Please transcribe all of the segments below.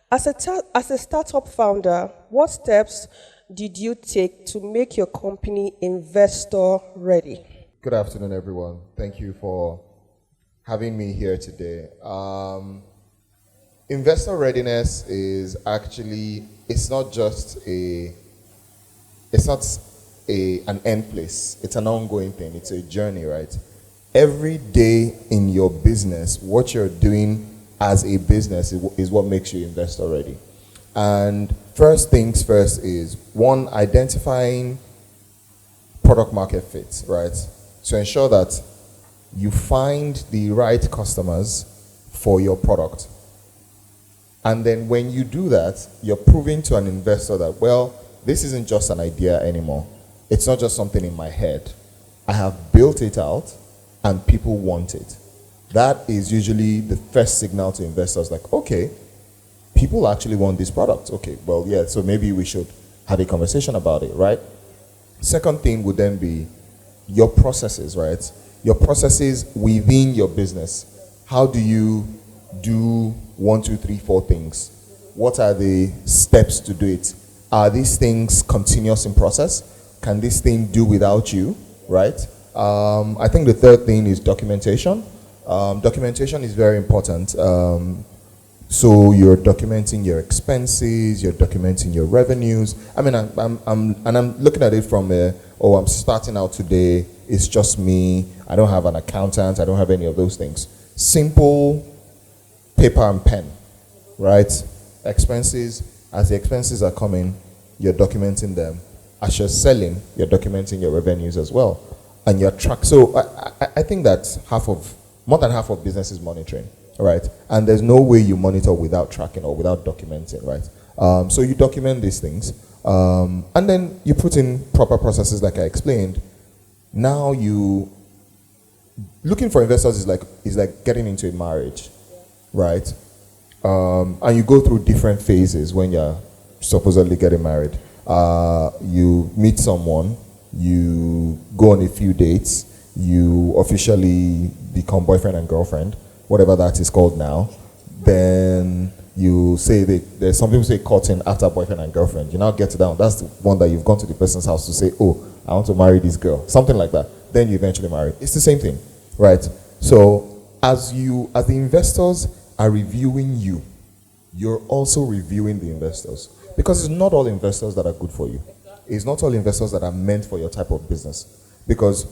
As a startup founder, what steps did you take to make your company investor ready? Good afternoon, everyone. Thank you for having me here today. Investor readiness is actually, it's not just it's not an end place. It's an ongoing thing. It's a journey, right? Every day in your business, what you're doing as a business is what makes you investor ready. And first things first is one, identifying product market fit, right? To ensure that you find the right customers for your product. And then when you do that, you're proving to an investor that, well, this isn't just an idea anymore. It's not just something in my head. I have built it out and people want it. That is usually the first signal to investors, like, okay, people actually want this product. Okay, well, yeah, so maybe we should have a conversation about it, right? Second thing would then be your processes, right? Your processes within your business. How do you do 1, 2, 3, 4 things? What are the steps to do it? Are these things continuous in process? Can this thing do without you, right? I think the third thing is documentation. Documentation is very important. So you're documenting your expenses, you're documenting your revenues. I mean, I'm looking at it from I'm starting out today. It's just me. I don't have an accountant. I don't have any of those things. Simple paper and pen, right? Expenses. As the expenses are coming, you're documenting them. As you're selling, you're documenting your revenues as well, and your track. So I think that more than half of business is monitoring. Right, and there's no way you monitor without tracking or without documenting, right? So you document these things, and then you put in proper processes, like I explained. Now looking for investors is like getting into a marriage, right? And you go through different phases when you're supposedly getting married. You meet someone, you go on a few dates, you officially become boyfriend and girlfriend, whatever that is called now. Then you say there's some people say courting after boyfriend and girlfriend. You now get to that one. That's the one that you've gone to the person's house to say, oh, I want to marry this girl. Something like that. Then you eventually marry. It's the same thing, right? So as the investors are reviewing you, you're also reviewing the investors. Because it's not all investors that are good for you. It's not all investors that are meant for your type of business. Because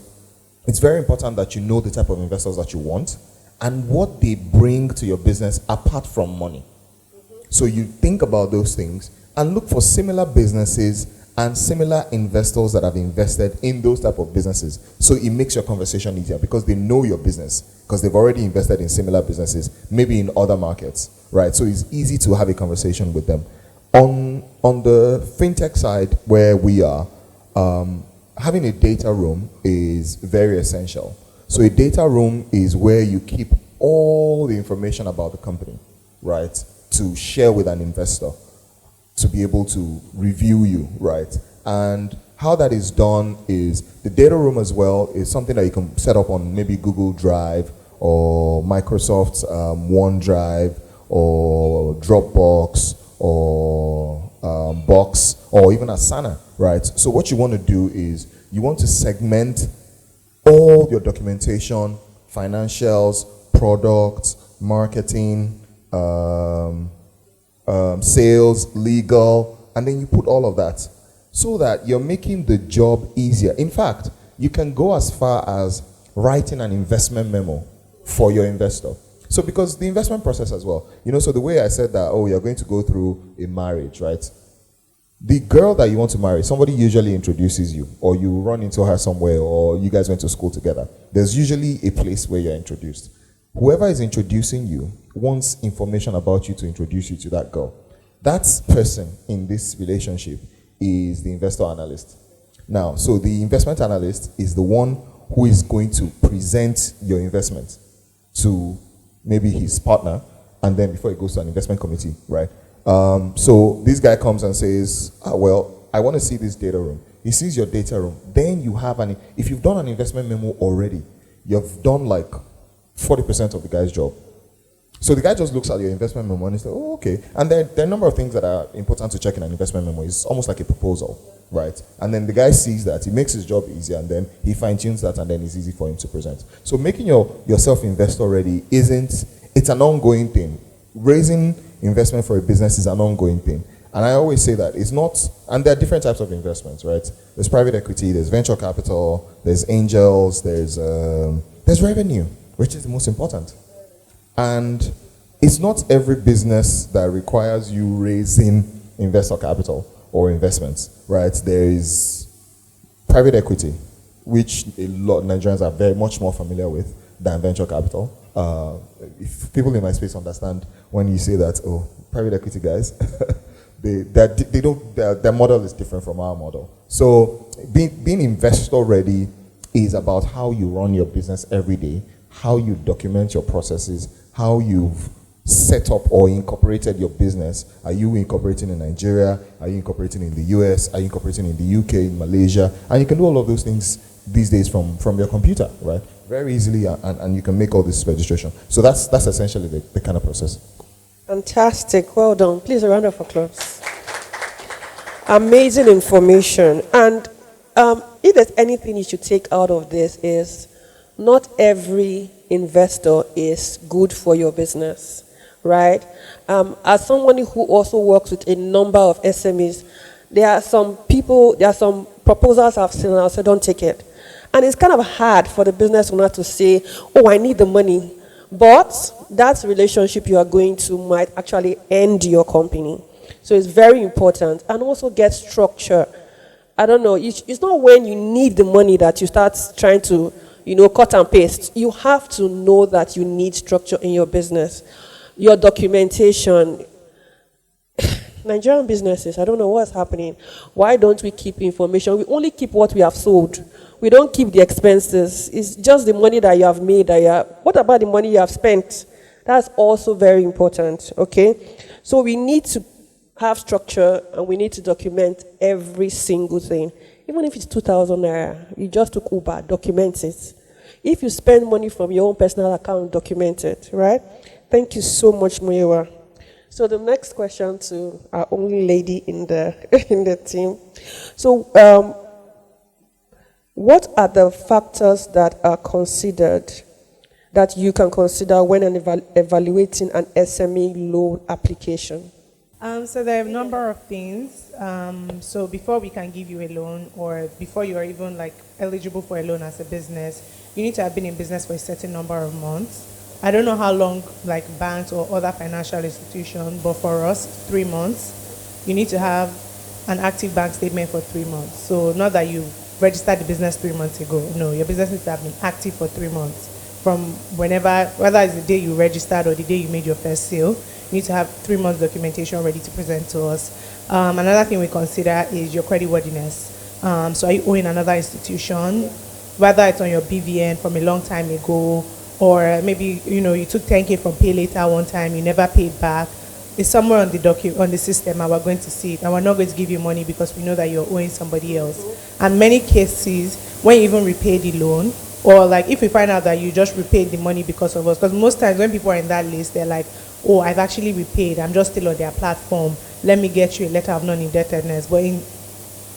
it's very important that you know the type of investors that you want and what they bring to your business apart from money. So you think about those things and look for similar businesses and similar investors that have invested in those type of businesses. So it makes your conversation easier because they know your business, because they've already invested in similar businesses, maybe in other markets, right? So it's easy to have a conversation with them. On the fintech side where we are, having a data room is very essential. So a data room is where you keep all the information about the company, right, to share with an investor, to be able to review you, right? And how that is done is the data room as well is something that you can set up on maybe Google Drive or Microsoft's OneDrive or Dropbox or Box or even Asana, right? So what you want to do is you want to segment all your documentation, financials, products, marketing, sales, legal, and then you put all of that so that you're making the job easier. In fact, you can go as far as writing an investment memo for your investor. So because the investment process as well, so the way I said that, you're going to go through a marriage, right? The girl that you want to marry, somebody usually introduces you, or you run into her somewhere, or you guys went to school together. There's usually a place where you're introduced. Whoever is introducing you wants information about you to introduce you to that girl. That person in this relationship is the investor analyst. Now, so the investment analyst is the one who is going to present your investment to maybe his partner, and then before it goes to an investment committee, right? So this guy comes and says, I want to see this data room. He sees your data room. Then you have if you've done an investment memo already, you've done like 40% of the guy's job. So the guy just looks at your investment memo and he's like, oh, okay. And there are a number of things that are important to check in an investment memo. It's almost like a proposal, right? And then the guy sees that, he makes his job easier, and then he fine-tunes that, and then it's easy for him to present. So making yourself investor ready it's an ongoing thing. Raising investment for a business is an ongoing thing. And I always say that it's not, and there are different types of investments, right? There's private equity, there's venture capital, there's angels, there's revenue, which is the most important. And it's not every business that requires you raising investor capital or investments, right? There is private equity, which a lot of Nigerians are very much more familiar with than venture capital. If people in my space understand when you say that, oh, private equity guys, their model is different from our model. So being investor ready is about how you run your business every day, how you document your processes, how you've set up or incorporated your business. Are you incorporating in Nigeria? Are you incorporating in the US? Are you incorporating in the UK, in Malaysia? And you can do all of those things these days from your computer, right? Very easily, and you can make all this registration. So that's essentially the kind of process. Fantastic. Well done. Please, a round of applause. Amazing information. And if there's anything you should take out of this is not every investor is good for your business, right? As someone who also works with a number of SMEs, there are some proposals I've seen and I'll say, don't take it. And it's kind of hard for the business owner to say, oh, I need the money. But that relationship you are going to might actually end your company. So it's very important. And also get structure. I don't know, it's not when you need the money that you start trying to, cut and paste. You have to know that you need structure in your business. Your documentation. Nigerian businesses, I don't know what's happening. Why don't we keep information? We only keep what we have sold. We don't keep the expenses. It's just the money that you have made. What about the money you have spent? That's also very important, okay? So we need to have structure, and we need to document every single thing. Even if it's 2,000 naira, you just took Uber, document it. If you spend money from your own personal account, document it, right? Thank you so much, Muyiwa. So the next question to our only lady in the team. So what are the factors that are considered, that you can consider when evaluating an SME loan application? So there are a number of things. So before we can give you a loan, or before you are even eligible for a loan as a business, you need to have been in business for a certain number of months. I don't know how long banks or other financial institutions, but for us, 3 months. You need to have an active bank statement for 3 months. So not that you registered the business 3 months ago. No, your business needs to have been active for 3 months. From whenever, whether it's the day you registered or the day you made your first sale, you need to have 3 months documentation ready to present to us. Another thing we consider is your creditworthiness. So are you owing another institution, whether it's on your BVN from a long time ago, or maybe you took 10K from Pay Later one time, you never paid back. It's somewhere on the system, and we're going to see it, and we're not going to give you money because we know that you're owing somebody else. And many cases, when you even repay the loan, or if we find out that you just repaid the money because of us, because most times when people are in that list, they're like, oh, I've actually repaid, I'm just still on their platform, let me get you a letter of non-indebtedness. But in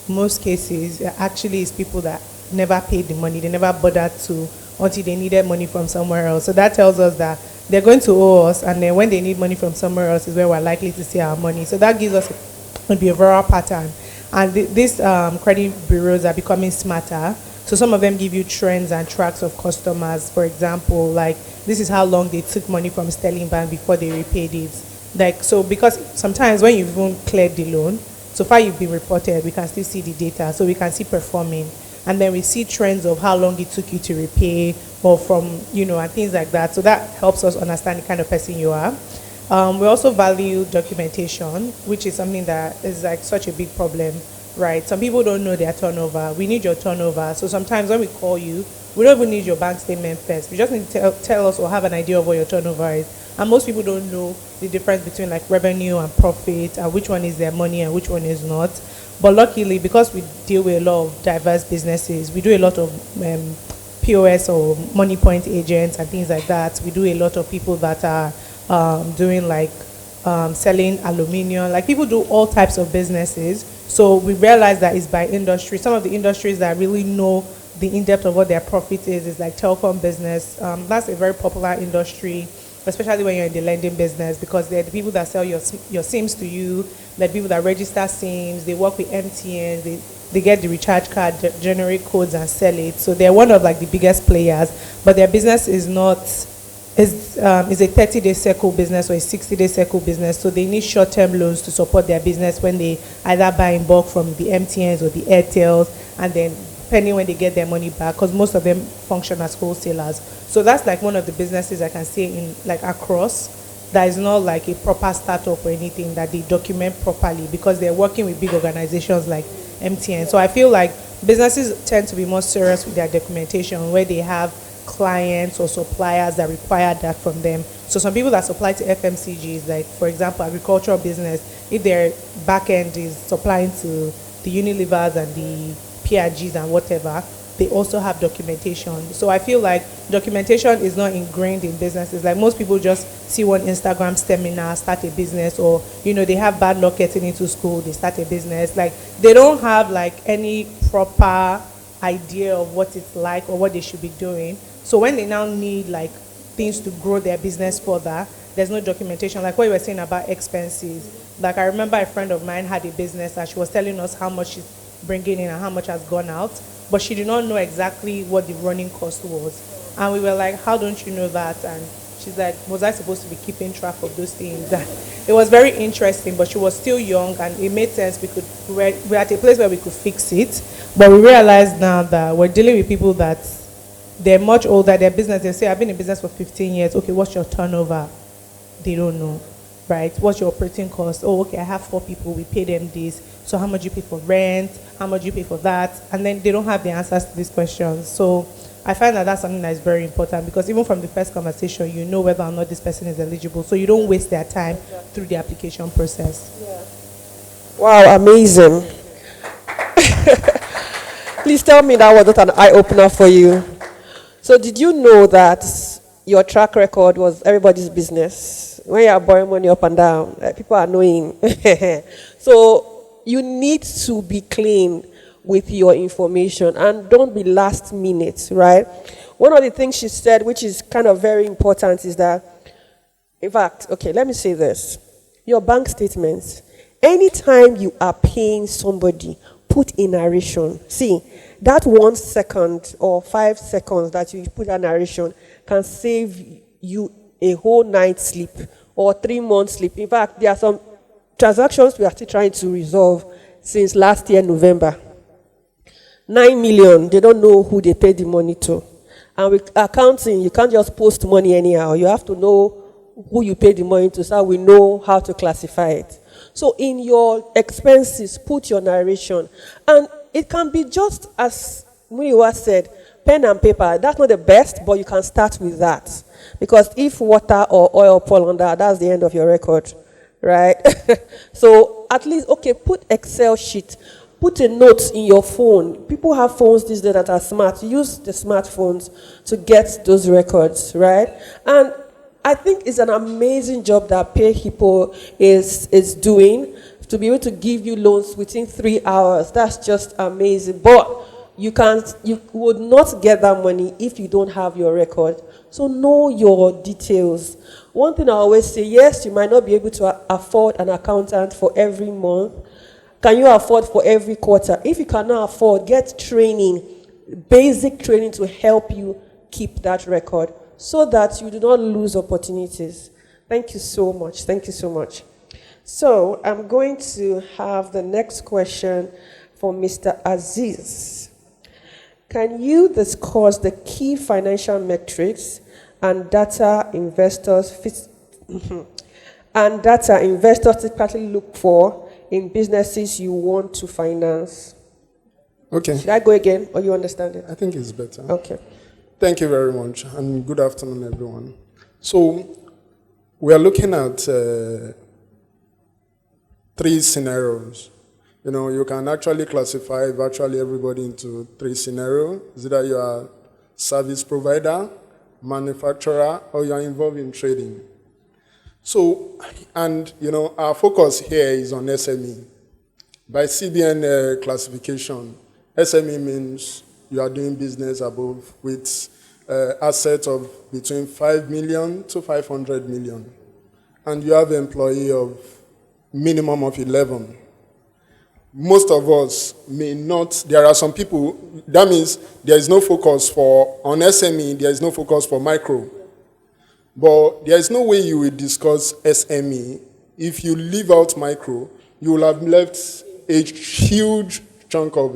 most cases, actually it's people that never paid the money, they never bothered to until they needed money from somewhere else. So that tells us that they're going to owe us, and then when they need money from somewhere else is where we're likely to see our money. So that gives us a behavioral pattern. And these credit bureaus are becoming smarter. So some of them give you trends and tracks of customers. For example, this is how long they took money from Sterling Bank before they repaid it. So because sometimes when you've even cleared the loan, so far you've been reported, we can still see the data, so we can see performing. And then we see trends of how long it took you to repay, or from, and things like that. So that helps us understand the kind of person you are. We also value documentation, which is something that is such a big problem, right? Some people don't know their turnover. We need your turnover. So sometimes when we call you, we don't even need your bank statement first. We just need to tell us or have an idea of what your turnover is. And most people don't know the difference between revenue and profit, and which one is their money and which one is not. But luckily, because we deal with a lot of diverse businesses, we do a lot of POS or money point agents and things like that. We do a lot of people that are doing like selling aluminium. Like people do all types of businesses. So we realize that it's by industry. Some of the industries that really know the in-depth of what their profit is like telecom business. That's a very popular industry, especially when you're in the lending business, because they're the people that sell your SIMs to you, they're the people that register SIMs, they work with MTN, they get the recharge card, generate codes and sell it. So they're one of like the biggest players, but their business is not is a 30-day cycle business or a 60-day cycle business. So they need short-term loans to support their business when they either buy in bulk from the MTNs or the Airtels, and then depending when they get their money back, because most of them function as wholesalers. So that's like one of the businesses I can say in like across that is not like a proper startup or anything, that they document properly because they're working with big organizations like MTN. So I feel like businesses tend to be more serious with their documentation, where they have clients or suppliers that require that from them. So some people that supply to FMCGs, like for example agricultural business, if their back end is supplying to the Unilevers and the PRGs and whatever, they also have documentation. So I feel like documentation is not ingrained in businesses. Like most people just see one Instagram seminar, start a business, or they have bad luck getting into school, they start a business. Like they don't have like any proper idea of what it's like or what they should be doing. So when they now need like things to grow their business further, there's no documentation. Like what you were saying about expenses. Like I remember a friend of mine had a business and she was telling us how much she's bringing in and how much has gone out, but she did not know exactly what the running cost was. And we were like, how don't you know that? And she's like, was I supposed to be keeping track of those things? It was very interesting, but she was still young and it made sense. We're at a place where we could fix it, but we realized now that we're dealing with people that they're much older, their business, they say, I've been in business for 15 years. Okay, what's your turnover? They don't know, right? What's your operating cost? Oh, okay, I have 4 people, we pay them this. So how much you pay for rent? How much you pay for that? And then they don't have the answers to these questions. So I find that that's something that is very important, because even from the first conversation, you know whether or not this person is eligible. So you don't waste their time through the application process. Yeah. Wow, amazing. Please tell me that was not an eye-opener for you. So did you know that your track record was everybody's business? When you are borrowing money up and down, people are knowing. So you need to be clean with your information and don't be last minute, right? One of the things she said, which is kind of very important, is that, in fact, okay, let me say this. Your bank statements, anytime you are paying somebody, put in narration. See, that 1 second or 5 seconds that you put a narration can save you a whole night's sleep or 3 months sleep. In fact, there are some transactions we are still trying to resolve since last year, November. 9 million, they don't know who they paid the money to. And with accounting, you can't just post money anyhow. You have to know who you paid the money to, so we know how to classify it. So in your expenses, put your narration. And it can be just as Muyiwa said, pen and paper. That's not the best, but you can start with that. Because if water or oil fall under, that's the end of your record, right? So at least, okay, put Excel sheet. Put a note in your phone. People have phones these days that are smart. Use the smartphones to get those records, right? And I think it's an amazing job that PayHippo is doing, to be able to give you loans within 3 hours. That's just amazing. But you would not get that money if you don't have your record. So know your details. One thing I always say, yes, you might not be able to afford an accountant for every month. Can you afford for every quarter? If you cannot afford, get training, basic training to help you keep that record so that you do not lose opportunities. Thank you so much. Thank you so much. So I'm going to have the next question for Mr. Aziz. Can you discuss the key financial metrics and data investors typically look for in businesses you want to finance? Okay. Should I go again, or you understand it? I think it's better. Okay. Thank you very much, and good afternoon, everyone. So, we are looking at 3 scenarios. You can actually classify virtually everybody into 3 scenarios. Is either you are service provider, manufacturer, or you are involved in trading. So, and our focus here is on SME. By CBN classification, SME means you are doing business above with assets of between 5 million to 500 million. And you have an employee of minimum of 11. Most of us may not, there are some people, that means there is no focus on SME, there is no focus for micro. But there is no way you will discuss SME. If you leave out micro, you will have left a huge chunk of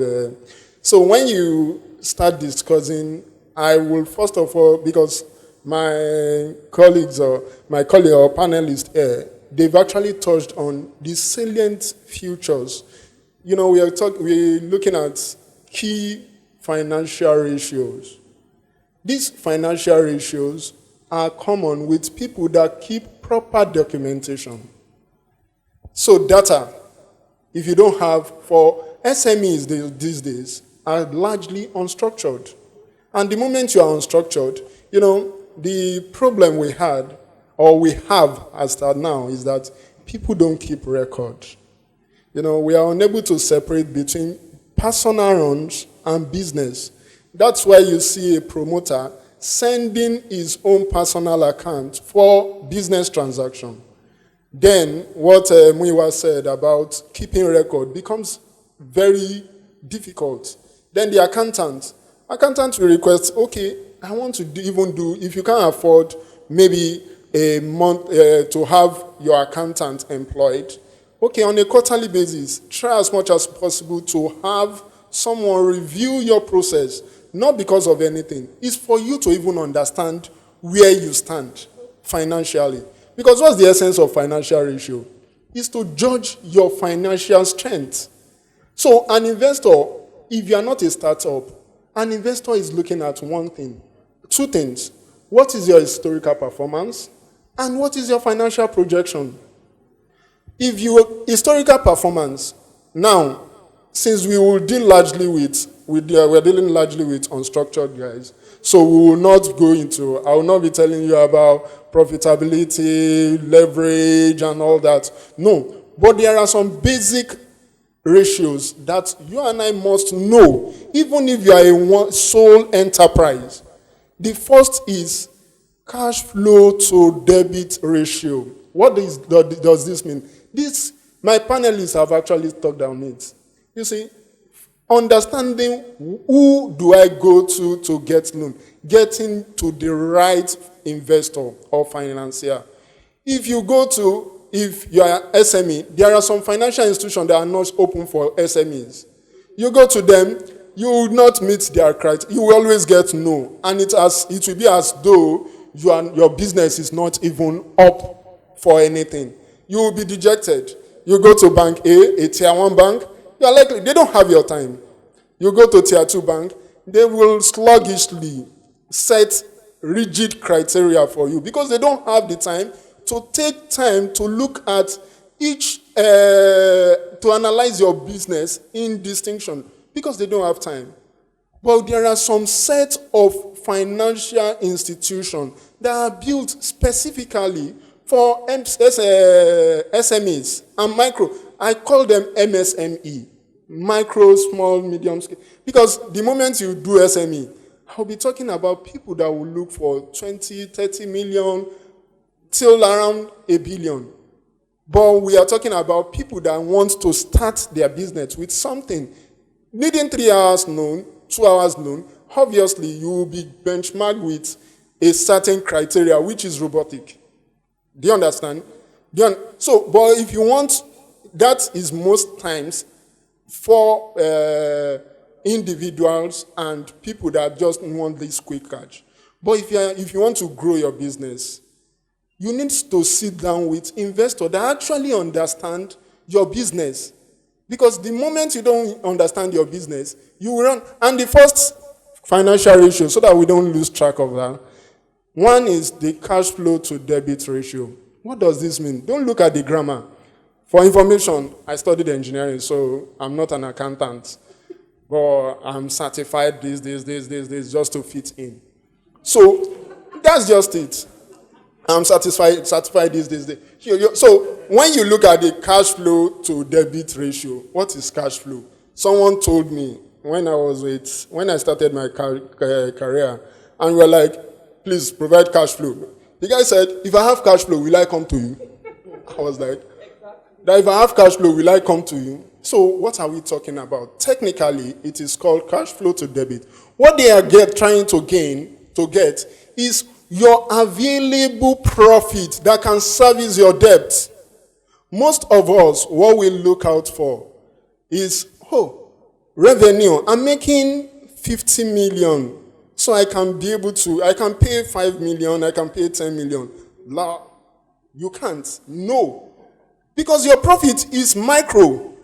So when you start discussing, I will first of all, because my colleagues or panelists here, they've actually touched on the salient futures. We're looking at key financial ratios. These financial ratios are common with people that keep proper documentation. So data, if you don't have, for SMEs these days, are largely unstructured. And the moment you are unstructured, the problem we had, or we have as of now, is that people don't keep record. We are unable to separate between personal runs and business. That's why you see a promoter sending his own personal account for business transaction. Then what Muyiwa said about keeping record becomes very difficult. Then the accountant will request, okay, I want to do, if you can't afford maybe a month to have your accountant employed, okay, on a quarterly basis, try as much as possible to have someone review your process, not because of anything. It's for you to even understand where you stand financially. Because what's the essence of financial ratio? It's to judge your financial strength. So an investor, if you are not a startup, an investor is looking at two things. What is your historical performance? And what is your financial projection? If you historical performance, now, since we will deal largely we're dealing largely with unstructured guys, so we will not go into, I will not be telling you about profitability, leverage, and all that. No, but there are some basic ratios that you and I must know, even if you are a sole enterprise. The first is cash flow to debit ratio. What does this mean? My panelists have actually talked on it. You see, understanding who do I go to get loan, getting to the right investor or financier. If you are SME, there are some financial institutions that are not open for SMEs. You go to them, you will not meet their criteria. You will always get no. And it will be as though your business is not even up for anything. You will be dejected. You go to bank A tier 1 bank, you are likely, they don't have your time. You go to tier 2 bank, they will sluggishly set rigid criteria for you because they don't have the time to take time to look at to analyze your business in distinction because they don't have time. But there are some set of financial institutions that are built specifically for SMEs and micro. I call them MSME, micro, small, medium scale. Because the moment you do SME, I'll be talking about people that will look for 20, 30 million till around $1 billion. But we are talking about people that want to start their business with something. Needing 3 hours loan, 2 hours loan, obviously you will be benchmarked with a certain criteria, which is robotic. Do you understand? So, but if you want, that is most times for individuals and people that just want this quick catch. But if you want to grow your business, you need to sit down with investors that actually understand your business. Because the moment you don't understand your business, you will run. And the first financial ratio, so that we don't lose track of that, one is the cash flow to debit ratio. What does this mean? Don't look at the grammar. For information, I studied engineering, so I'm not an accountant. But I'm certified this, just to fit in. So that's just it. I'm satisfied this. So when you look at the cash flow to debit ratio, what is cash flow? Someone told me when I started my career, and we were like, please provide cash flow. The guy said, if I have cash flow, will I come to you? I was like, that if I have cash flow, will I come to you? So what are we talking about? Technically, it is called cash flow to debit. What they are trying to get is your available profit that can service your debt. Most of us, what we look out for is, revenue. I'm making 50 million, so I can pay 5 million, I can pay 10 million. You can't. No. Because your profit is micro.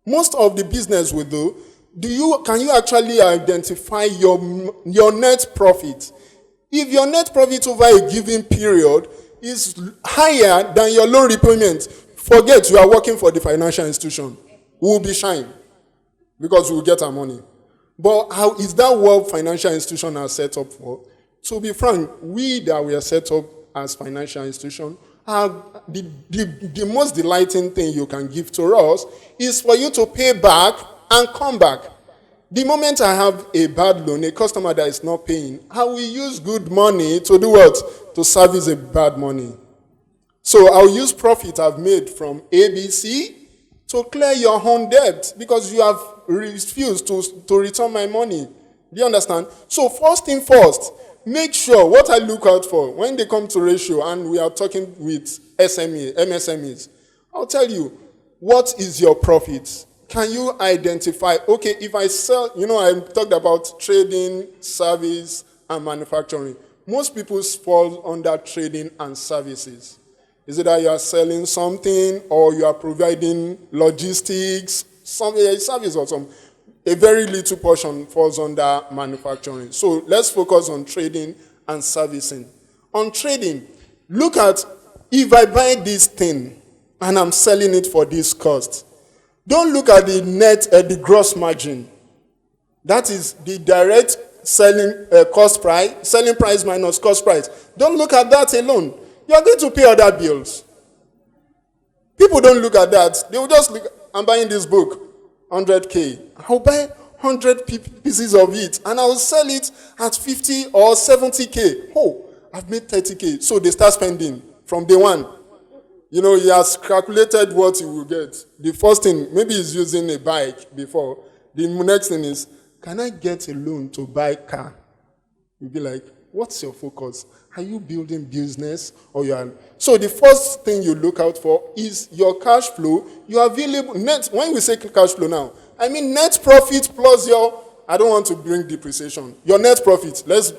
Most of the business we do, can you actually identify your net profit? If your net profit over a given period is higher than your loan repayment, forget you are working for the financial institution. We will be shying because we will get our money. But how is that what financial institutions are set up for? To be frank, we that we are set up as financial institutions, the most delighting thing you can give to us is for you to pay back and come back. The moment I have a bad loan, a customer that is not paying, I will use good money to do what? To service a bad money. So I'll use profit I've made from ABC to clear your own debt because you have refused to return my money. Do you understand? So first thing first, make sure what I look out for when they come to ratio and we are talking with MSMEs, I'll tell you, what is your profit? Can you identify, okay, if I sell, I talked about trading, service, and manufacturing. Most people fall under trading and services. Is it that you are selling something or you are providing logistics, a service or something? A very little portion falls under manufacturing. So let's focus on trading and servicing. On trading, look at if I buy this thing and I'm selling it for this cost. Don't look at the gross margin. That is the direct selling selling price minus cost price. Don't look at that alone. You are going to pay other bills. People don't look at that. They will just look, I'm buying this book, 100K. I'll buy 100 pieces of it and I'll sell it at 50 or 70K. I've made 30K. So they start spending from day one. He has calculated what he will get. The first thing, maybe he's using a bike before. The next thing is, can I get a loan to buy a car? You'll be like, what's your focus? Are you building business or you are? So the first thing you look out for is your cash flow. Your available net. When we say cash flow now, I mean net profit plus I don't want to bring depreciation. Your net profit. Let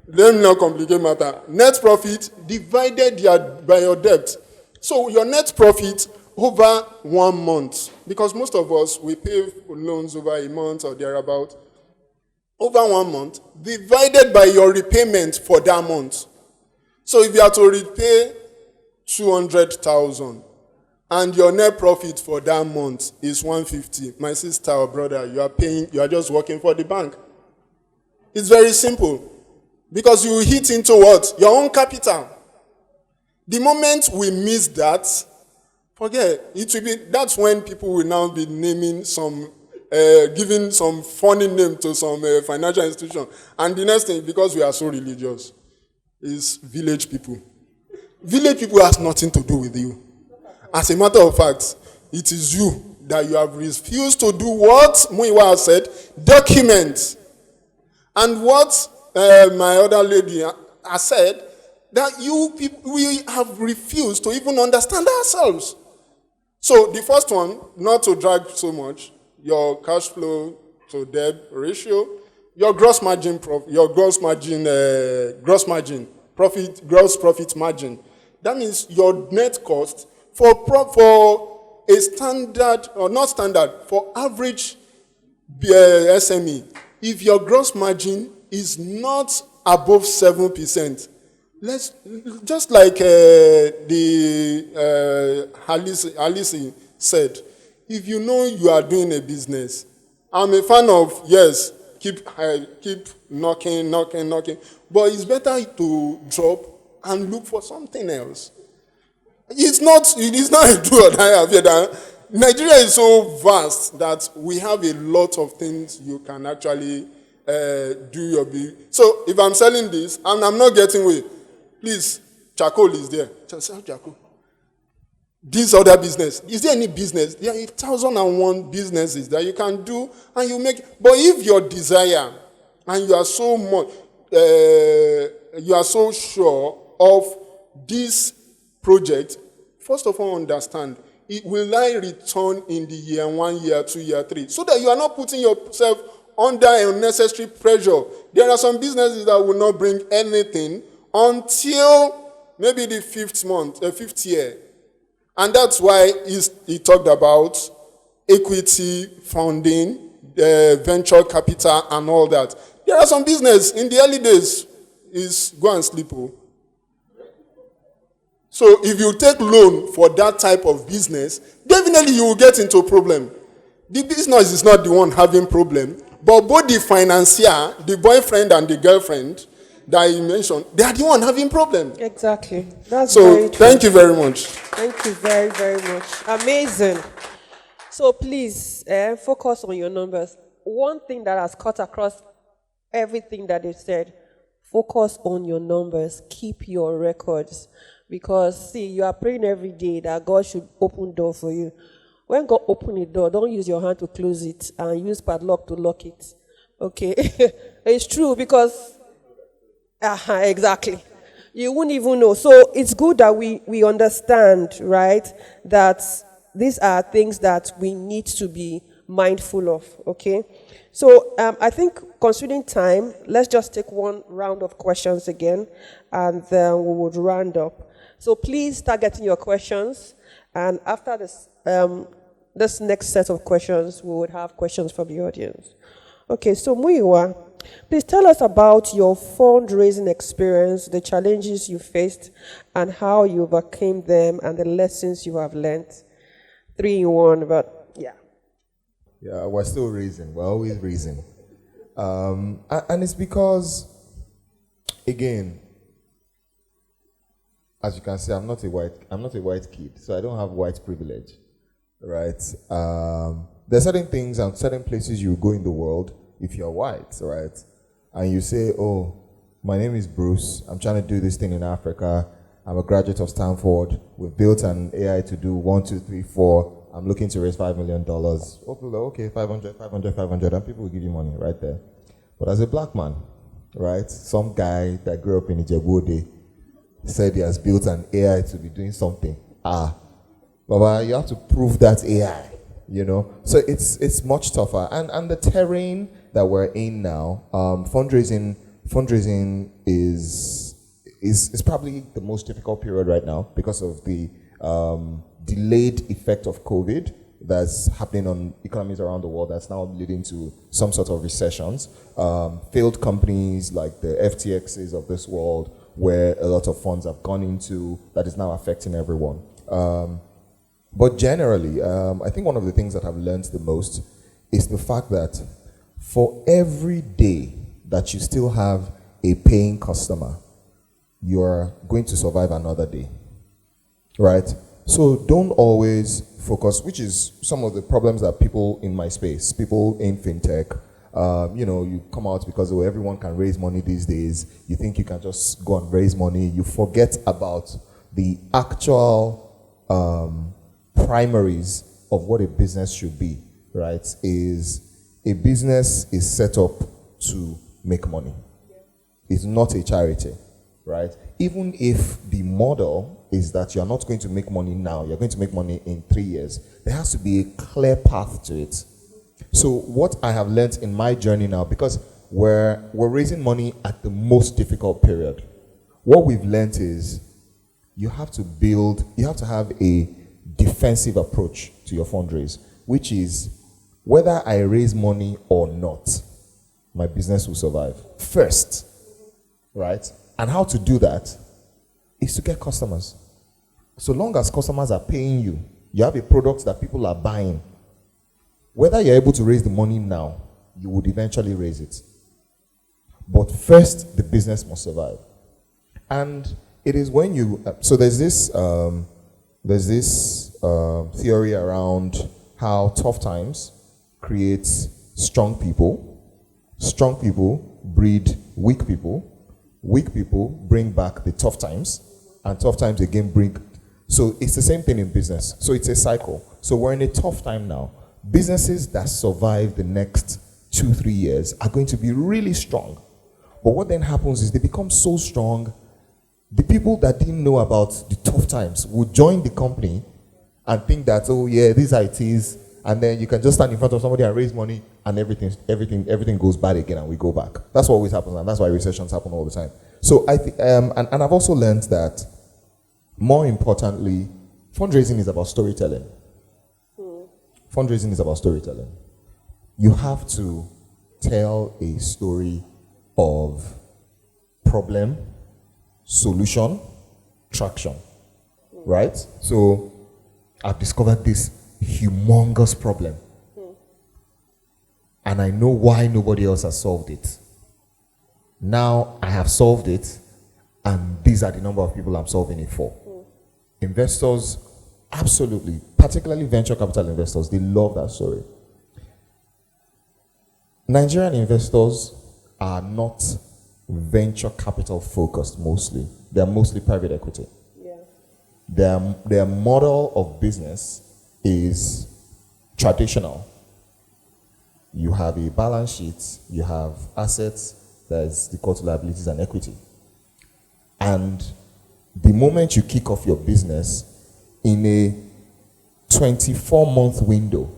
me not complicate matter. Net profit divided by your debt. So your net profit over 1 month, because most of us, we pay loans over a month or thereabout, over 1 month, divided by your repayment for that month. So if you are to repay 200,000 and your net profit for that month is 150, my sister or brother, you are just working for the bank. It's very simple. Because you hit into what? Your own capital. The moment we miss that, forget, that's when people will now be naming giving some funny name to some financial institution. And the next thing, because we are so religious, is village people. Village people has nothing to do with you. As a matter of fact, it is you that you have refused to do what Muiwa has said, document. And what my other lady has said, that we have refused to even understand ourselves. So the first one, not to drag so much, your cash flow to debt ratio, your gross profit margin. That means your net cost for a standard or not standard, for average SME. If your gross margin is not above 7%, let's just like Alice said, if you know you are doing a business, I'm a fan of, keep knocking, but it's better to drop and look for something else. It is not a do or die affair. That Nigeria is so vast that we have a lot of things you can actually do your big. So if I'm selling this and I'm not getting away, please, charcoal is there. Just sell charcoal. This other business. Is there any business? There are 1,001 businesses that you can do and you make. But if your desire and you are so much, you are so sure of this project, first of all, understand, will I return in the year 1, year 2, year 3? So that you are not putting yourself under unnecessary pressure. There are some businesses that will not bring anything until maybe the 5th year. And that's why he talked about equity, funding, venture capital, and all that. There are some business in the early days is go and sleep. So if you take loan for that type of business, definitely you will get into a problem. The business is not the one having problem, but both the financier, the boyfriend and the girlfriend that you mentioned, they are the one having problem. Exactly. That's So very true. thank you very much. Thank you very, very much. Amazing. So please focus on your numbers. One thing that has cut across everything that they said, focus on your numbers. Keep your records. Because, see, you are praying every day that God should open door for you. When God open a door, don't use your hand to close it and use padlock to lock it. Okay? It's true because, exactly. You wouldn't even know. So it's good that we understand, right, that these are things that we need to be mindful of, okay? So I think considering time, let's just take one round of questions again, and then we would round up. So please start getting your questions, and after this next set of questions, we would have questions from the audience. Okay, so Muyiwa, please tell us about your fundraising experience, the challenges you faced, and how you overcame them, and the lessons you have learned. 3 in 1, but yeah. Yeah, we're still raising. We're always raising. And it's because, again, as you can see, I'm not a white kid, so I don't have white privilege, right? There are certain things and certain places you go in the world if you're white, right? And you say, oh, my name is Bruce. I'm trying to do this thing in Africa. I'm a graduate of Stanford. We've built an AI to do 1, 2, 3, 4. I'm looking to raise $5 million. Okay, 500, and people will give you money right there. But as a black man, right, some guy that grew up in Ijebu said he has built an AI to be doing something. Baba, you have to prove that AI, you know? So it's much tougher. And the terrain that we're in now, fundraising is probably the most difficult period right now because of the delayed effect of COVID that's happening on economies around the world that's now leading to some sort of recessions. Failed companies like the FTXs of this world, where a lot of funds have gone into, that is now affecting everyone. But generally, I think one of the things that I've learned the most is the fact that for every day that you still have a paying customer, you're going to survive another day, right? So don't always focus, which is some of the problems that people in my space, people in fintech, you come out because everyone can raise money these days. You think you can just go and raise money. You forget about the actual primaries of what a business should be, right? Is a business is set up to make money. It's not a charity, right? Even if the model is that you're not going to make money now, you're going to make money in 3 years, there has to be a clear path to it. So what I have learned in my journey now, because we're raising money at the most difficult period, what we've learned is you have to have a defensive approach to your fundraise, which is whether I raise money or not, my business will survive first, right? And how to do that is to get customers. So long as customers are paying you, you have a product that people are buying. Whether you're able to raise the money now, you would eventually raise it. But first, the business must survive. And It is when you so there's this theory around how tough times creates strong people. Strong people breed weak people. Weak people bring back the tough times, and tough times again bring. So it's the same thing in business. So it's a cycle. So we're in a tough time now. Businesses that survive the next 2-3 years are going to be really strong. But what then happens is they become so strong, the people that didn't know about the tough times would join the company and think that, oh yeah, these are it is, and then you can just stand in front of somebody and raise money and everything goes bad again and we go back. That's what always happens, and that's why recessions happen all the time. So and I've also learned that, more importantly, fundraising is about storytelling. Fundraising is about storytelling. You have to tell a story of problem, solution, traction, right? So I've discovered this humongous problem, and I know why nobody else has solved it. Now I have solved it, and these are the number of people I'm solving it for. Investors, absolutely, particularly venture capital investors, they love that story. Nigerian investors are not venture capital focused mostly. They're mostly private equity. Yeah. Their model of business is traditional. You have a balance sheet, you have assets, there's the cost liabilities and equity. And the moment you kick off your business in a 24-month window,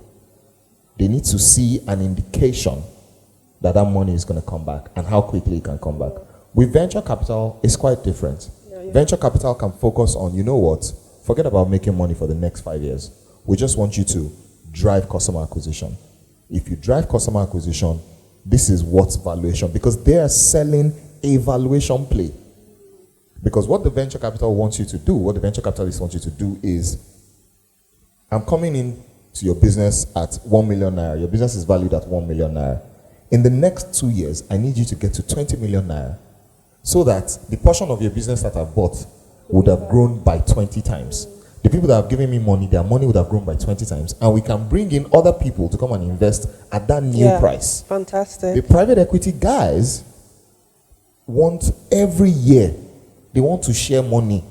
they need to see an indication that money is going to come back and how quickly it can come back. With venture capital, it's quite different. Venture capital can focus on, you know what, forget about making money for the next 5 years. We just want you to drive customer acquisition. If you drive customer acquisition, this is what's valuation, because they are selling a valuation play. Because what the venture capital wants you to do, what the venture capitalists want you to do is, I'm coming in to your business at 1 million naira. Your business is valued at 1 million naira. In the next 2 years, I need you to get to 20 million naira, so that the portion of your business that I've bought would have grown by 20 times. The people that have given me money, their money would have grown by 20 times, and we can bring in other people to come and invest at that new price. Fantastic. The private equity guys want every year, they want to share money.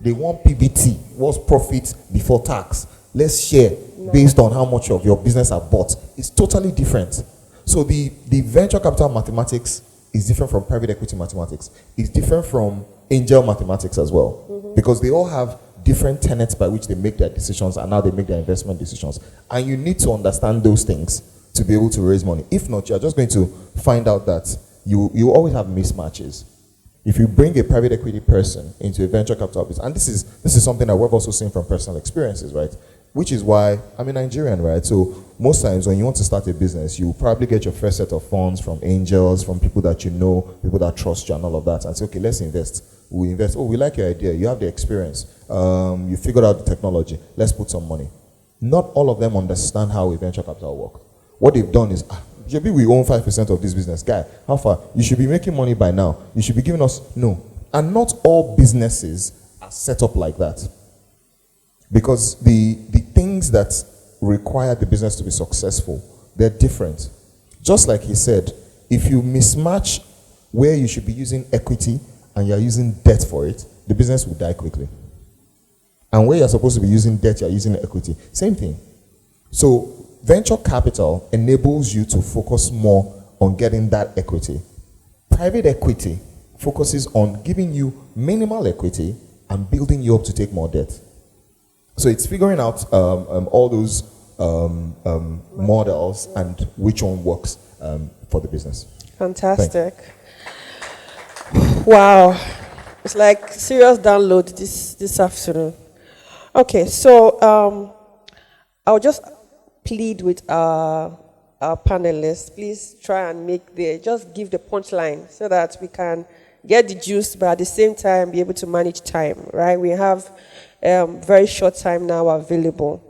They want PBT, what's profit before tax. Let's share based on how much of your business I've bought. It's totally different. So the venture capital mathematics is different from private equity mathematics. It's different from angel mathematics as well. Because they all have different tenets by which they make their decisions and how they make their investment decisions. And you need to understand those things to be able to raise money. If not, you're just going to find out that you always have mismatches. If you bring a private equity person into a venture capital business, and this is something that we've also seen from personal experiences, right? Which is why I'm a Nigerian, right? So most times when you want to start a business, you probably get your first set of funds from angels, from people that you know, people that trust you and all of that, and say, okay, let's invest. We invest. Oh, we like your idea. You have the experience. You figured out the technology. Let's put some money. Not all of them understand how a venture capital works. What they've done is, maybe we own 5% of this business. Guy, how far? You should be making money by now. You should be giving us, no. And not all businesses are set up like that. Because the things that require the business to be successful, they're different. Just like he said, if you mismatch where you should be using equity and you're using debt for it, the business will die quickly. And where you're supposed to be using debt, you're using equity. Same thing. So venture capital enables you to focus more on getting that equity. Private equity focuses on giving you minimal equity and building you up to take more debt. So it's figuring out all those models and which one works for the business. Fantastic. Wow. It's like serious download this afternoon. Okay, so I'll just plead with our panelists. Please try and just give the punchline so that we can get the juice, but at the same time be able to manage time, right? We have very short time now available.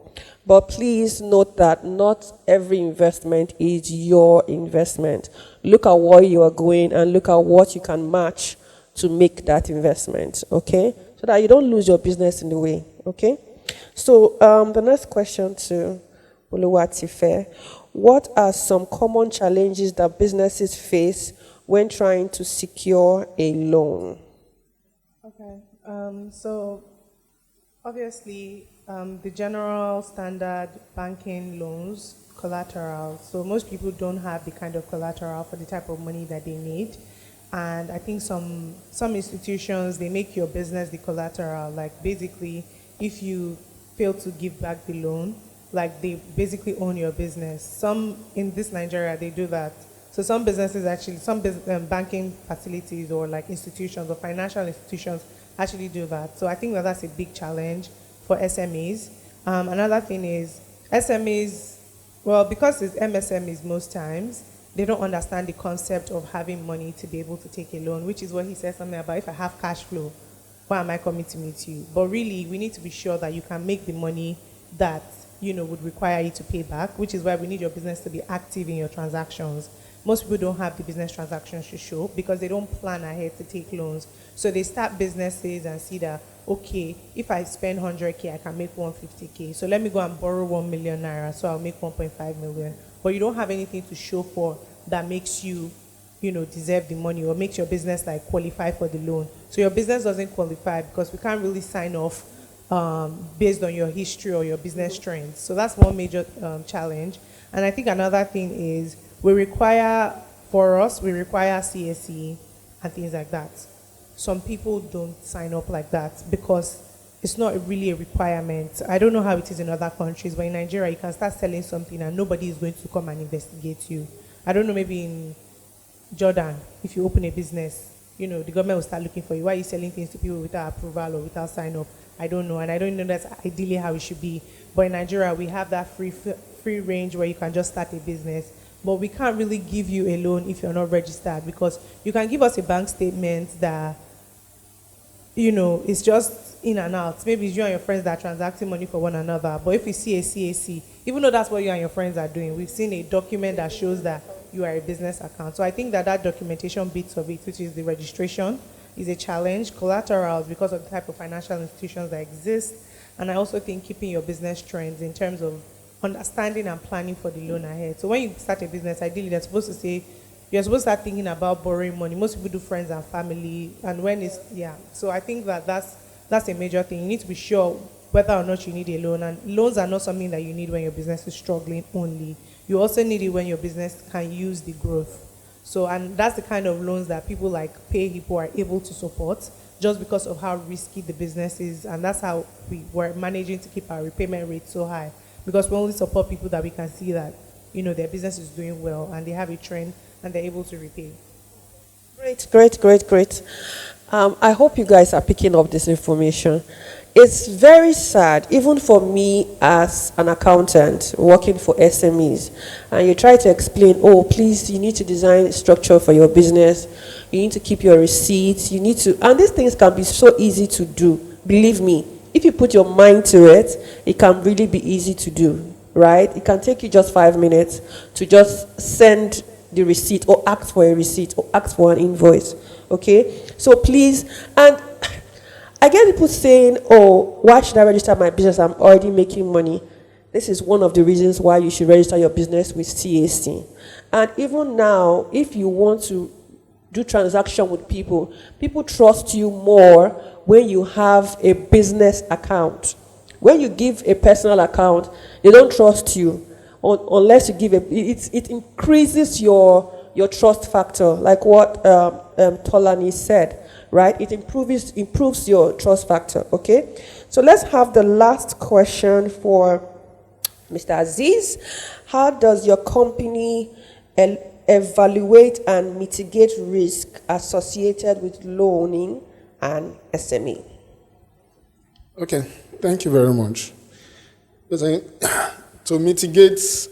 But please note that not every investment is your investment. Look at where you are going and look at what you can match to make that investment, okay? So that you don't lose your business in the way, okay? So the next question to Oluwatife, what are some common challenges that businesses face when trying to secure a loan? Okay. So obviously, the general standard banking loans, collateral. So most people don't have the kind of collateral for the type of money that they need. And I think some institutions, they make your business the collateral. Like basically, if you fail to give back the loan, like they basically own your business. Some in this Nigeria, they do that. So some businesses actually, banking facilities or like institutions or financial institutions actually do that. So I think that's a big challenge for SMEs. Another thing is SMEs, well, because it's MSMEs most times, they don't understand the concept of having money to be able to take a loan, which is what he said something about, if I have cash flow, why am I coming to meet you? But really, we need to be sure that you can make the money that, would require you to pay back, which is why we need your business to be active in your transactions. Most people don't have the business transactions to show because they don't plan ahead to take loans. So they start businesses and see that, okay, if I spend 100K, I can make 150K. So let me go and borrow 1 million naira, so I'll make 1.5 million. But you don't have anything to show for that makes you, deserve the money or makes your business like qualify for the loan. So your business doesn't qualify because we can't really sign off based on your history or your business trends. So that's one major challenge. And I think another thing is we require CSE and things like that. Some people don't sign up like that because it's not really a requirement. I don't know how it is in other countries, but in Nigeria, you can start selling something and nobody is going to come and investigate you. I don't know, maybe in Jordan, if you open a business, the government will start looking for you. Why are you selling things to people without approval or without sign up? I don't know, and I don't know that's ideally how it should be. But in Nigeria, we have that free range where you can just start a business. But we can't really give you a loan if you're not registered, because you can give us a bank statement that, it's just in and out. Maybe it's you and your friends that are transacting money for one another. But if you see a CAC, even though that's what you and your friends are doing, we've seen a document that shows that you are a business account. So I think that documentation bits of it, which is the registration, is a challenge. Collaterals, because of the type of financial institutions that exist. And I also think keeping your business trends in terms of understanding and planning for the loan ahead. So when you start a business, ideally you're supposed to start thinking about borrowing money. Most people do friends and family, and so I think that's a major thing. You need to be sure whether or not you need a loan, and loans are not something that you need when your business is struggling only. You also need it when your business can use the growth. So, and that's the kind of loans that people like PayHippo are able to support just because of how risky the business is, and that's how we were managing to keep our repayment rate so high, because we only support people that we can see that, their business is doing well and they have a trend and they're able to repay. Great. I hope you guys are picking up this information. It's very sad, even for me as an accountant working for SMEs, and you try to explain, please, you need to design structure for your business, you need to keep your receipts, and these things can be so easy to do. Believe me, if you put your mind to it, it can really be easy to do, right? It can take you just 5 minutes to just send the receipt or ask for a receipt or ask for an invoice, okay? So please, and I get people saying, why should I register my business? I'm already making money. This is one of the reasons why you should register your business with CAC. And even now, if you want to do transaction with people trust you more when you have a business account. When you give a personal account, they don't trust you unless you give it increases your trust factor, like what Tolani said. Right? It improves your trust factor, okay? So let's have the last question for Mr. Aziz. How does your company evaluate and mitigate risk associated with loaning and SME? Okay, thank you very much. To mitigate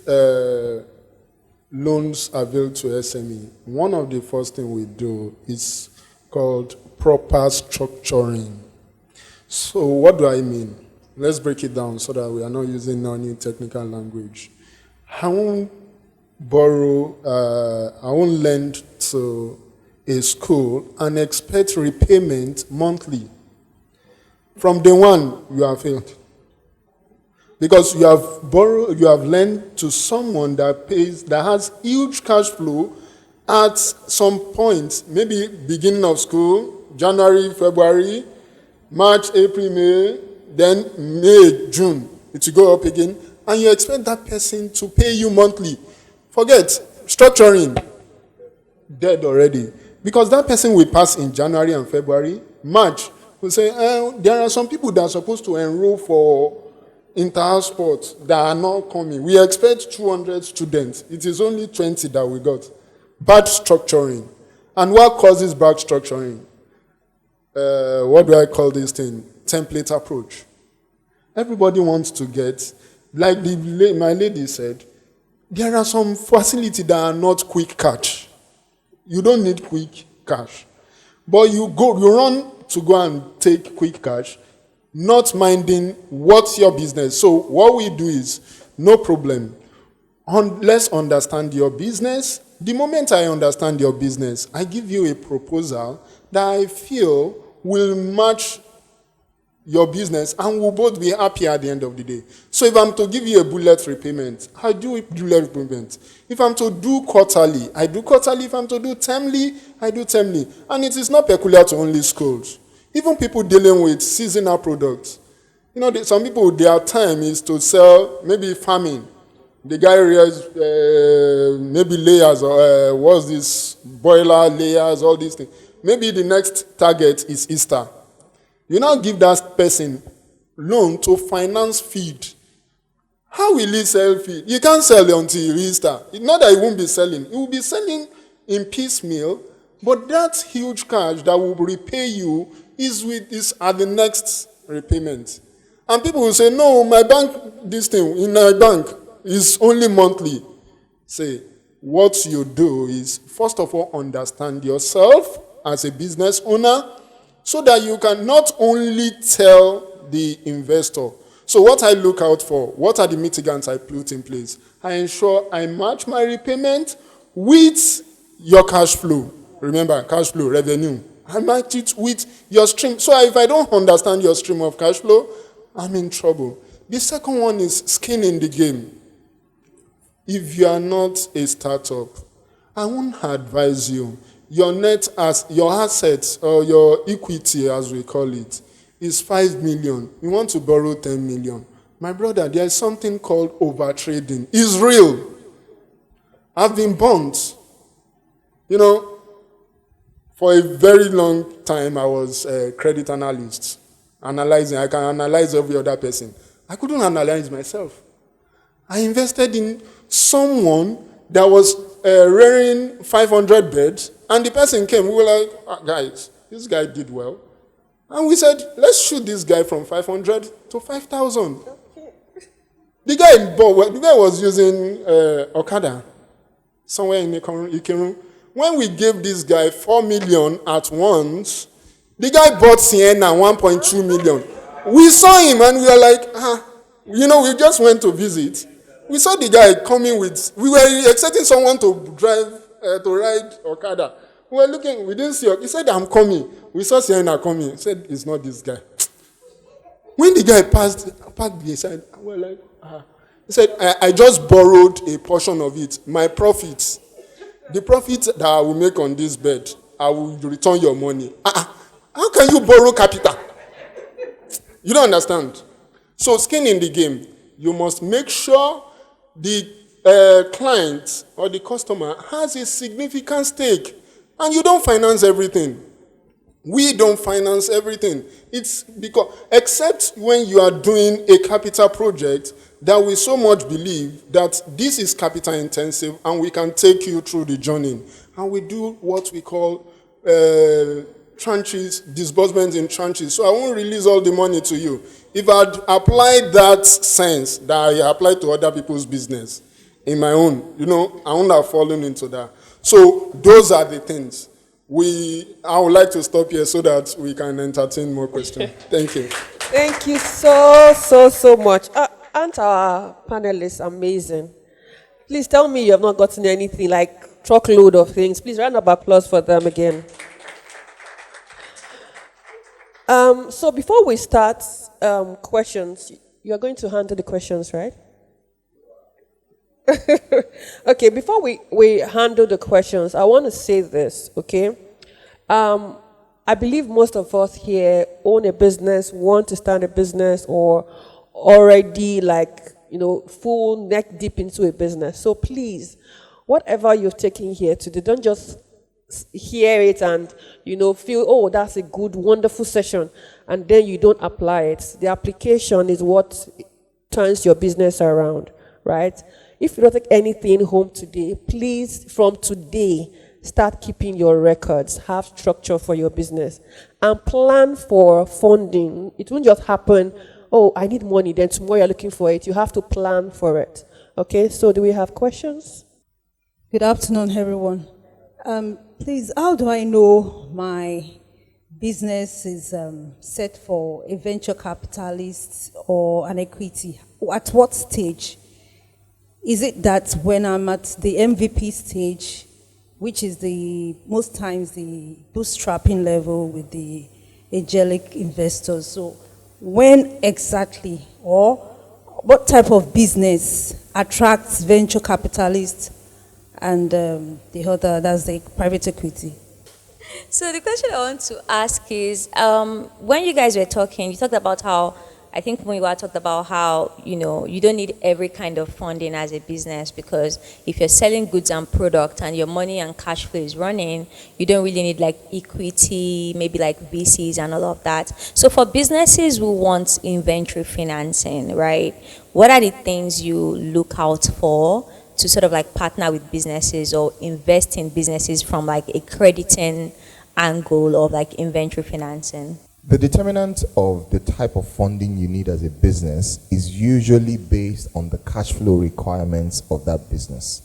loans available to SME, one of the first things we do is called proper structuring. So what do I mean? Let's break it down so that we are not using any technical language. I won't lend to a school and expect repayment monthly. From day one, you have failed. Because you have lent to someone that has huge cash flow at some point, maybe beginning of school, January, February, March, April, May, then May, June, it will go up again, and you expect that person to pay you monthly. Forget structuring, dead already. Because that person will pass in January and February. March, will say, there are some people that are supposed to enroll for inter-house sports that are not coming. We expect 200 students. It is only 20 that we got. Bad structuring. And what causes bad structuring? What do I call this thing? Template approach. Everybody wants to get, like my lady said, there are some facilities that are not quick cash. You don't need quick cash. But you run to go and take quick cash, not minding what's your business. So what we do is, no problem. Let's understand your business. The moment I understand your business, I give you a proposal that I feel will match your business and we'll both be happy at the end of the day. So if I'm to give you a bullet repayment, I do bullet repayment. If I'm to do quarterly, I do quarterly. If I'm to do termly, I do termly. And it is not peculiar to only schools. Even people dealing with seasonal products. You know, some people, their time is to sell maybe farming. The guy rears maybe layers or what's this, boiler layers, all these things. Maybe the next target is Easter. You now give that person loan to finance feed. How will he sell feed? You can't sell until Easter. Not that he won't be selling. He will be selling in piecemeal, but that huge cash that will repay you is at the next repayment. And people will say, no, my bank, this thing, in my bank, is only monthly. Say, what you do is, first of all, understand yourself as a business owner so that you can not only tell the investor. So what I look out for, what are the mitigants I put in place? I ensure I match my repayment with your cash flow. Remember, cash flow, revenue. I match it with your stream. So if I don't understand your stream of cash flow, I'm in trouble. The second one is skin in the game. If you are not a startup, I won't advise you. Your assets, or your equity, as we call it, is 5 million. You want to borrow 10 million. My brother, there is something called overtrading. It's real. I've been burnt. You know, for a very long time, I was a credit analyst. Analyzing, I can analyze every other person. I couldn't analyze myself. I invested in someone that was rearing 500 birds, and the person came. We were like, guys, this guy did well. And we said, let's shoot this guy from 500 to 5,000. The guy was using Okada somewhere in Ikirun. When we gave this guy 4 million at once, the guy bought Sienna 1.2 million. We saw him and we were like, we just went to visit. We saw the guy coming we were expecting someone to ride Okada. We were looking, we didn't see, he said, I'm coming. We saw Sienna coming. He said, it's not this guy. When the guy parked the side, we were like, He said, I just borrowed a portion of it. My profits, the profit that I will make on this bed, I will return your money. How can you borrow capital? You don't understand. So skin in the game. You must make sure the client or the customer has a significant stake. And you don't finance everything. We don't finance everything. It's because, except when you are doing a capital project that we so much believe that this is capital intensive and we can take you through the journey. And we do what we call tranches, disbursements in tranches. So I won't release all the money to you. If I'd applied that sense that I applied to other people's business in my own, I wouldn't have fallen into that. So those are the things. I would like to stop here so that we can entertain more questions. Thank you. Thank you so much. Aren't our panelists amazing? Please tell me you have not gotten anything like truckload of things. Please round of applause for them again. So before we start questions, you're going to handle the questions, right? Okay, before we handle the questions, I want to say this, okay? I believe most of us here own a business, want to start a business, or already full neck deep into a business. So please, whatever you've taken here today, don't just hear it and feel, oh, that's a good, wonderful session, and then you don't apply it. The application is what turns your business around, right? If you don't take anything home today, please, from today, start keeping your records, have structure for your business, and plan for funding. It won't just happen, oh, I need money, then tomorrow you're looking for it. You have to plan for it. Okay, so do we have questions? Good afternoon, everyone. Please, how do I know my business is set for a venture capitalist or an equity? At what stage? Is it that when I'm at the MVP stage, which is most times the bootstrapping level with the angelic investors? So when exactly, or what type of business attracts venture capitalists and the other, that's the private equity? So the question I want to ask is, when you guys were talking, you talked about how, I think when you were talked about how, you don't need every kind of funding as a business, because if you're selling goods and product and your money and cash flow is running, you don't really need like equity, maybe like VCs and all of that. So for businesses who want inventory financing, right, what are the things you look out for to sort of like partner with businesses or invest in businesses from like a crediting angle of like inventory financing? The determinant of the type of funding you need as a business is usually based on the cash flow requirements of that business.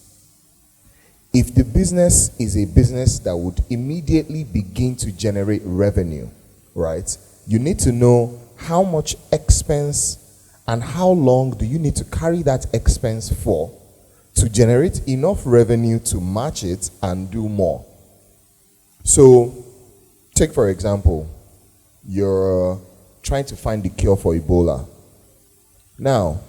If the business is a business that would immediately begin to generate revenue, right, you need to know how much expense and how long do you need to carry that expense for to generate enough revenue to match it and do more. So, take for example, you're trying to find the cure for Ebola. Now,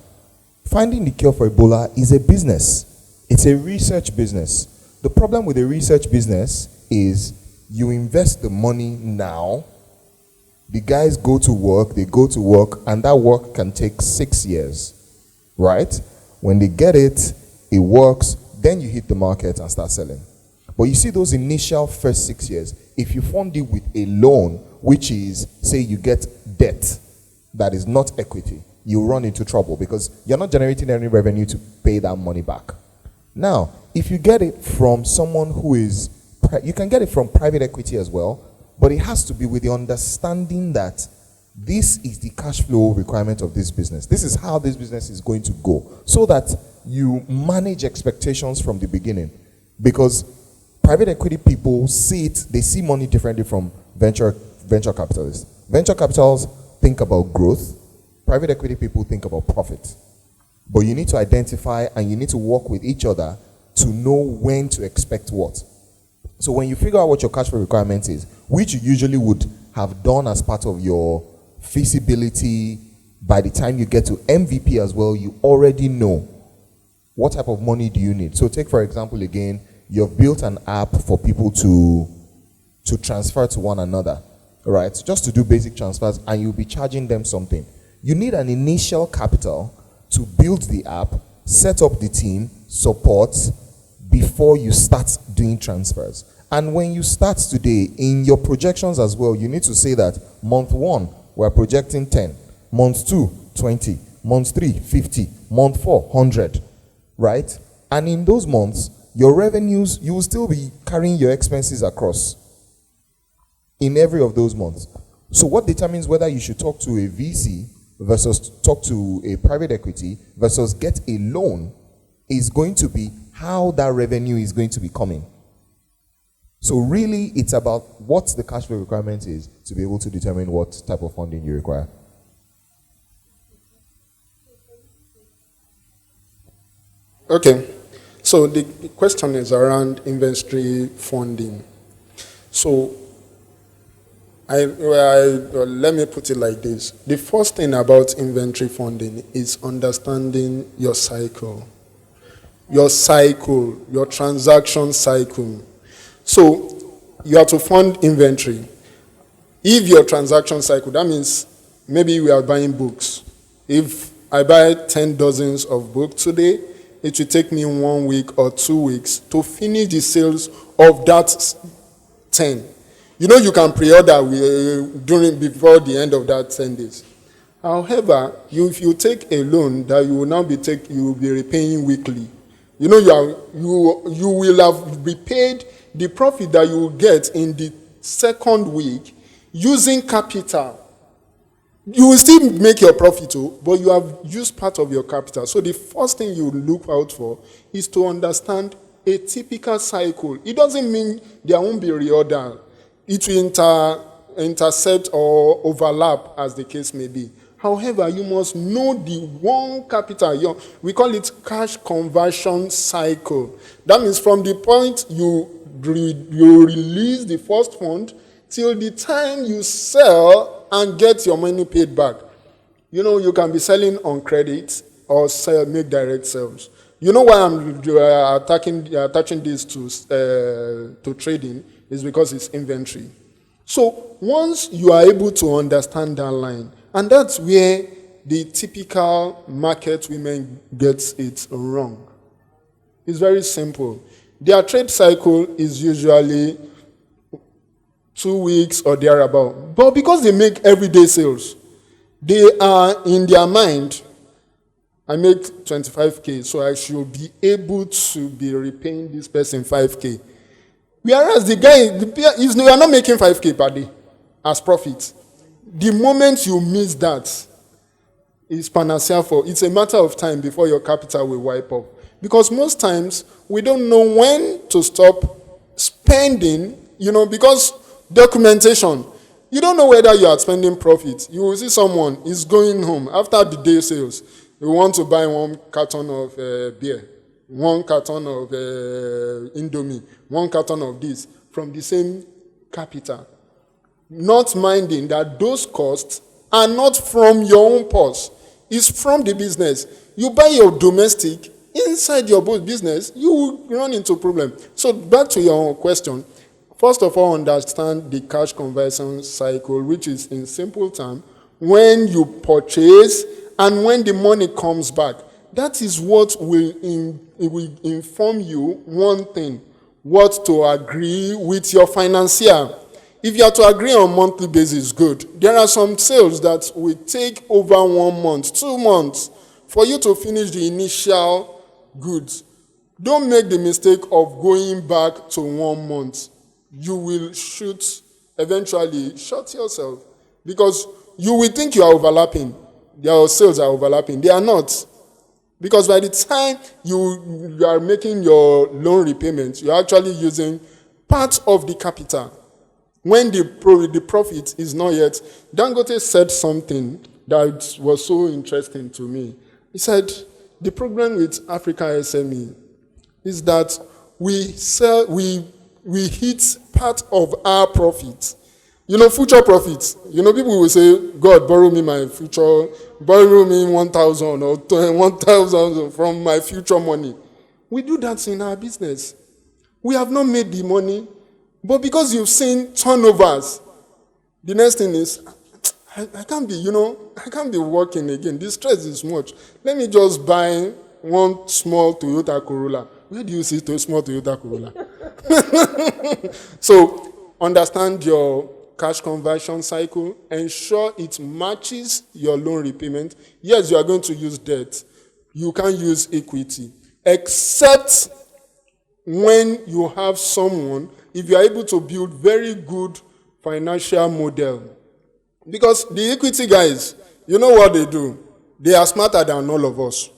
finding the cure for Ebola is a business. It's a research business. The problem with a research business is you invest the money now, the guys go to work, and that work can take 6 years, right? When they get it, it works, then you hit the market and start selling. But you see those initial first 6 years, if you fund it with a loan, which is, say you get debt that is not equity, you run into trouble because you're not generating any revenue to pay that money back. Now, if you get it from someone who is, you can get it from private equity as well, but it has to be with the understanding that this is the cash flow requirement of this business. This is how this business is going to go, so that you manage expectations from the beginning. Because private equity people see it, they see money differently from venture capitalists. Venture capitals think about growth. Private equity people think about profit. But you need to identify and you need to work with each other to know when to expect what. So when you figure out what your cash flow requirement is, which you usually would have done as part of your feasibility, by the time you get to MVP as well, you already know what type of money do you need. So take for example again, you've built an app for people to transfer to one another, right? Just to do basic transfers, and you'll be charging them something. You need an initial capital to build the app, set up the team, support, before you start doing transfers. And when you start today, in your projections as well, you need to say that month 1, we're projecting 10, month 2, 20, month 3, 50, month 4, 100, right? And in those months, your revenues, you will still be carrying your expenses across in every of those months. So what determines whether you should talk to a VC versus talk to a private equity versus get a loan is going to be how that revenue is going to be coming. So really, it's about what the cash flow requirement is to be able to determine what type of funding you require. Okay. So the question is around inventory funding. So let me put it like this. The first thing about inventory funding is understanding your cycle. Your cycle, your transaction cycle. So you have to fund inventory. If your transaction cycle, that means maybe we are buying books. If I buy 10 dozens of books today, it will take me 1 week or 2 weeks to finish the sales of that 10. You know, you can pre-order before the end of that 10 days. However, if you take a loan that you will now you will be repaying weekly, you know, you will have repaid the profit that you will get in the second week using capital. You will still make your profit, but you have used part of your capital. So the first thing you look out for is to understand a typical cycle. It doesn't mean there won't be reorder. It will intercept or overlap, as the case may be. However, you must know the one capital. We call it cash conversion cycle. That means from the point you release the first fund till the time you sell and get your money paid back. You know, you can be selling on credit or make direct sales. You know why I'm attaching this to trading is because it's inventory. So once you are able to understand that line, and that's where the typical market women gets it wrong. It's very simple. Their trade cycle is usually 2 weeks or thereabout. But because they make everyday sales, they are in their mind, I make 25K, so I should be able to be repaying this person 5K. Whereas you are not making 5K per day as profit. The moment you miss that, it's panacea it's a matter of time before your capital will wipe up. Because most times, we don't know when to stop spending, because documentation. You don't know whether you are spending profit. You will see someone is going home after the day sales. You want to buy 1 carton of beer, 1 carton of Indomie, 1 carton of this from the same capital. Not minding that those costs are not from your own purse. It's from the business. You buy your domestic inside your business, you will run into problem. So back to your question. First of all, understand the cash conversion cycle, which is in simple terms, when you purchase and when the money comes back. That is what will inform you one thing, what to agree with your financier. If you are to agree on a monthly basis, good. There are some sales that will take over 1 month, 2 months for you to finish the initial goods. Don't make the mistake of going back to 1 month. You will eventually shut yourself because you will think you are overlapping. Your sales are overlapping. They are not. Because by the time you are making your loan repayment, you're actually using part of the capital. When the profit is not yet. Dangote said something that was so interesting to me. He said, the problem with Africa SME is that we hit part of our profit. Future profits. People will say, God, borrow me my future, borrow me 1,000 or 1,000 from my future money. We do that in our business. We have not made the money, but because you've seen turnovers, the next thing is, I can't be working again. This stress is much. Let me just buy 1 small Toyota Corolla. Where do you see a small Toyota Corolla? So, understand your cash conversion cycle. Ensure it matches your loan repayment. Yes, you are going to use debt. You can't use equity. Except when you have someone, if you are able to build very good financial model. Because the equity guys, you know what they do? They are smarter than all of us.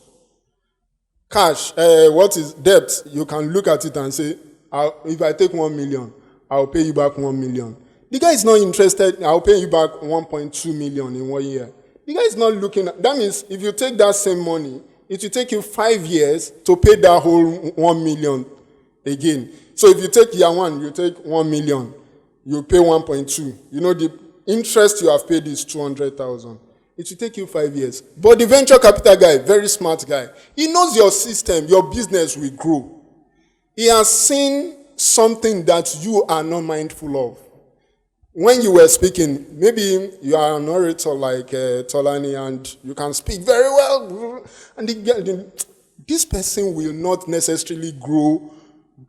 Cash, what is debt? You can look at it and say, if I take 1 million, I'll pay you back 1 million. The guy is not interested, I'll pay you back 1.2 million in 1 year. The guy is not looking at, that means if you take that same money, it will take you 5 years to pay that whole 1 million again. So if you take year one, you take 1 million, you pay 1.2. You know, the interest you have paid is 200,000. It will take you 5 years. But the venture capital guy, very smart guy, he knows your system, your business will grow. He has seen something that you are not mindful of. When you were speaking, maybe you are an orator like Tolani and you can speak very well. And this person will not necessarily grow,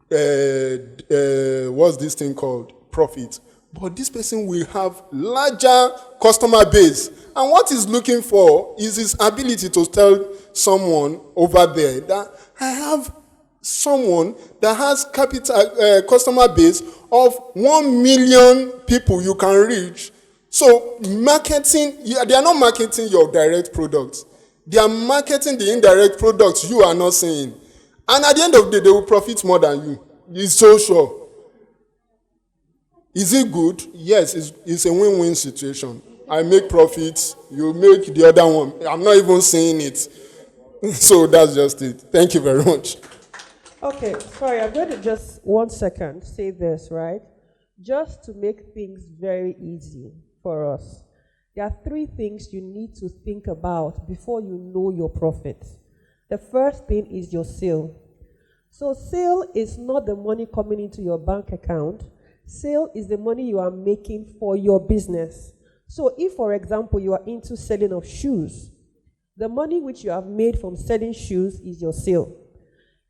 what's this thing called? Profit. But this person will have larger customer base. And what he's looking for is his ability to tell someone over there that I have someone that has capital customer base of 1 million people you can reach. So marketing, they are not marketing your direct products. They are marketing the indirect products you are not seeing. And at the end of the day, they will profit more than you. It's so sure. Is it good? Yes, it's a win-win situation. I make profits, you make the other one. I'm not even saying it. So that's just it. Thank you very much. Okay, sorry, I'm going to just 1 second say this, right? Just to make things very easy for us. There are 3 things you need to think about before you know your profit. The first thing is your sale. So sale is not the money coming into your bank account. Sale is the money you are making for your business. So if, for example, you are into selling of shoes, the money which you have made from selling shoes is your sale.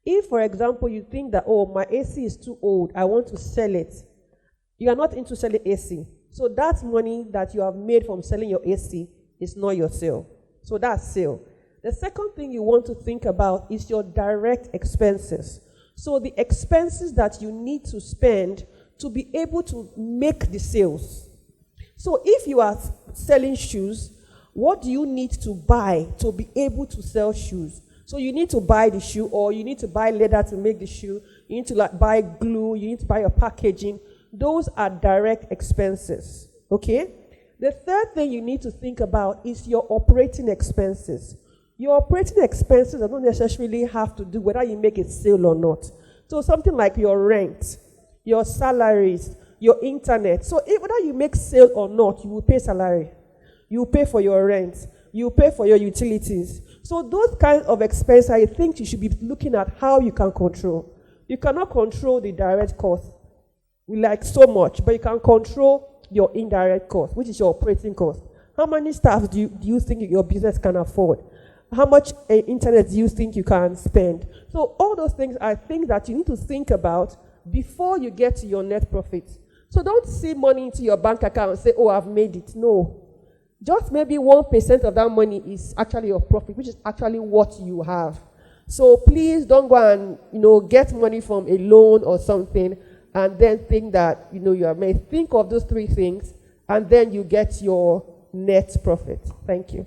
If, for example, you think that, oh, my AC is too old, I want to sell it, you are not into selling AC. So that money that you have made from selling your AC is not your sale. So that's sale. The second thing you want to think about is your direct expenses. So the expenses that you need to spend to be able to make the sales. So if you are selling shoes, what do you need to buy to be able to sell shoes? So you need to buy the shoe, or you need to buy leather to make the shoe. You need to buy glue. You need to buy your packaging. Those are direct expenses, okay? The third thing you need to think about is your operating expenses. Your operating expenses don't necessarily have to do whether you make a sale or not. So something like your rent, your salaries, your internet. So whether you make sale or not, you will pay salary. You will pay for your rent. You will pay for your utilities. So those kinds of expenses, I think you should be looking at how you can control. You cannot control the direct cost. We like so much, but you can control your indirect cost, which is your operating cost. How many staff do you think your business can afford? How much internet do you think you can spend? So all those things are things that you need to think about before you get to your net profit. So don't see money into your bank account and say, oh, I've made it. No. Just maybe 1% of that money is actually your profit, which is actually what you have. So please don't go and, get money from a loan or something and then think that, you are made. Think of those 3 things and then you get your net profit. Thank you.